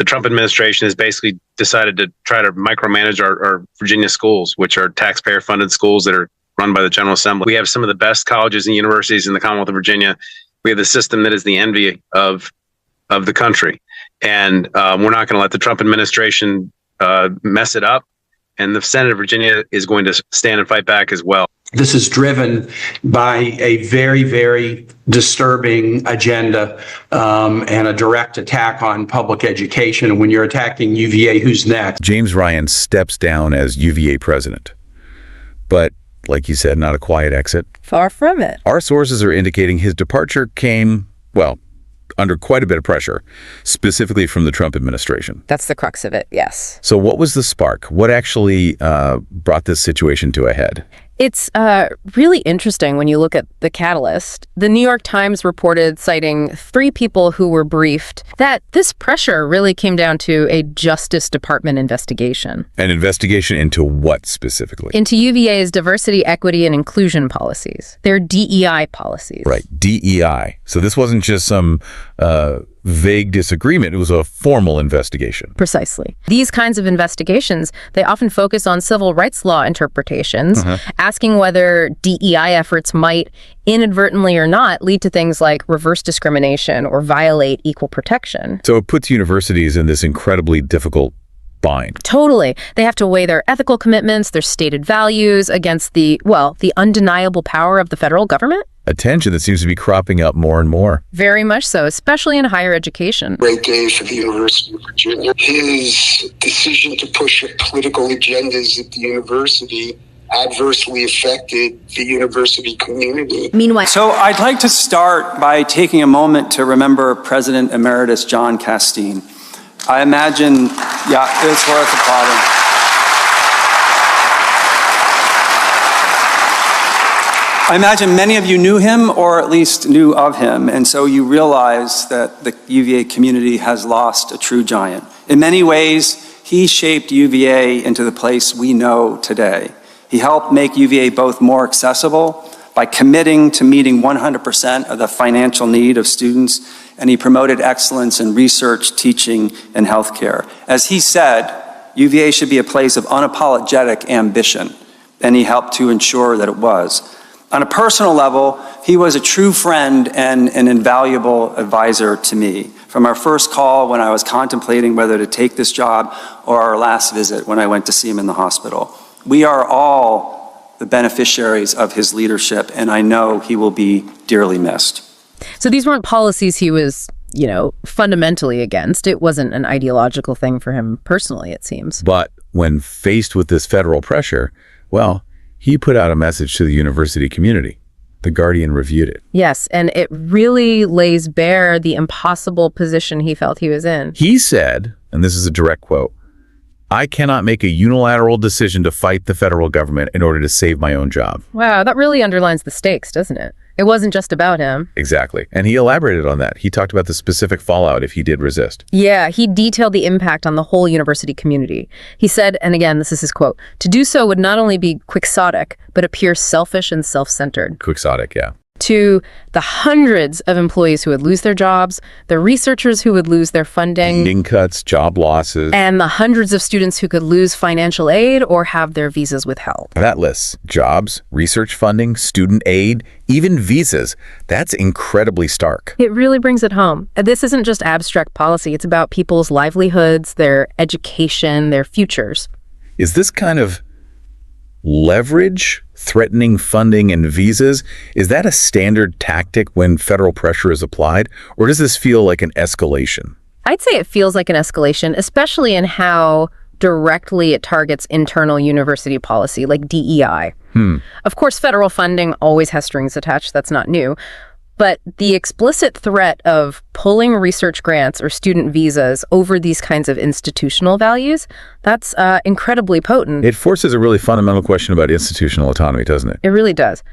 the Trump administration has basically decided to try to micromanage our Virginia schools, which are taxpayer-funded schools that are run by the General Assembly. We have some of the best colleges and universities in the Commonwealth of Virginia. We have the system that is the envy of the country. And we're not going to let the Trump administration mess it up. And the Senate of Virginia is going to stand and fight back as well. This is driven by a very, very disturbing agenda and a direct attack on public education. And when you're attacking UVA, who's next? James Ryan steps down as UVA president. But like you said, not a quiet exit. Far from it. Our sources are indicating his departure came, well, under quite a bit of pressure, specifically from the Trump administration. That's the crux of it, yes. So what was the spark? What actually brought this situation to a head? It's really interesting when you look at the catalyst. The New York Times reported, citing 3 people who were briefed, that this pressure really came down to a Justice Department investigation. An investigation into what specifically? Into UVA's diversity, equity, and inclusion policies. Their DEI policies. Right, DEI. So this wasn't just some vague disagreement. It was a formal investigation. Precisely. These kinds of investigations, they often focus on civil rights law interpretations, asking whether DEI efforts might, inadvertently or not, lead to things like reverse discrimination or violate equal protection. So it puts universities in this incredibly difficult bind. Totally. They have to weigh their ethical commitments, their stated values against the undeniable power of the federal government. A tension that seems to be cropping up more and more. Very much so, especially in higher education. Great day for the University of Virginia. His decision to push political agendas at the university adversely affected the university community. Meanwhile, so I'd like to start by taking a moment to remember President Emeritus John Castine. I imagine, it's worth applauding. I imagine many of you knew him, or at least knew of him, and so you realize that the UVA community has lost a true giant. In many ways, he shaped UVA into the place we know today. He helped make UVA both more accessible by committing to meeting 100% of the financial need of students, and he promoted excellence in research, teaching, and healthcare. As he said, UVA should be a place of unapologetic ambition, and he helped to ensure that it was. On a personal level, he was a true friend and an invaluable advisor to me. From our first call when I was contemplating whether to take this job, or our last visit when I went to see him in the hospital. We are all the beneficiaries of his leadership, and I know he will be dearly missed. So these weren't policies he was, fundamentally against. It wasn't an ideological thing for him personally, it seems. But when faced with this federal pressure, well, he put out a message to the university community. The Guardian reviewed it. Yes, and it really lays bare the impossible position he felt he was in. He said, and this is a direct quote, "I cannot make a unilateral decision to fight the federal government in order to save my own job." Wow, that really underlines the stakes, doesn't it? It wasn't just about him. Exactly. And he elaborated on that. He talked about the specific fallout if he did resist. Yeah, he detailed the impact on the whole university community. He said, and again, this is his quote, "To do so would not only be quixotic, but appear selfish and self-centered." Quixotic, yeah. To the hundreds of employees who would lose their jobs, the researchers who would lose their funding, Funding cuts, job losses, and the hundreds of students who could lose financial aid or have their visas withheld. That lists jobs, research funding, student aid, even visas. That's incredibly stark. It really brings it home. This isn't just abstract policy. It's about people's livelihoods, their education, their futures. Is this kind of leverage, threatening funding and visas, is that a standard tactic when federal pressure is applied? Or does this feel like an escalation? I'd say it feels like an escalation, especially in how directly it targets internal university policy, like DEI. Of course, federal funding always has strings attached. That's not new. But the explicit threat of pulling research grants or student visas over these kinds of institutional values, that's incredibly potent. It forces a really fundamental question about institutional autonomy, doesn't it? It really does.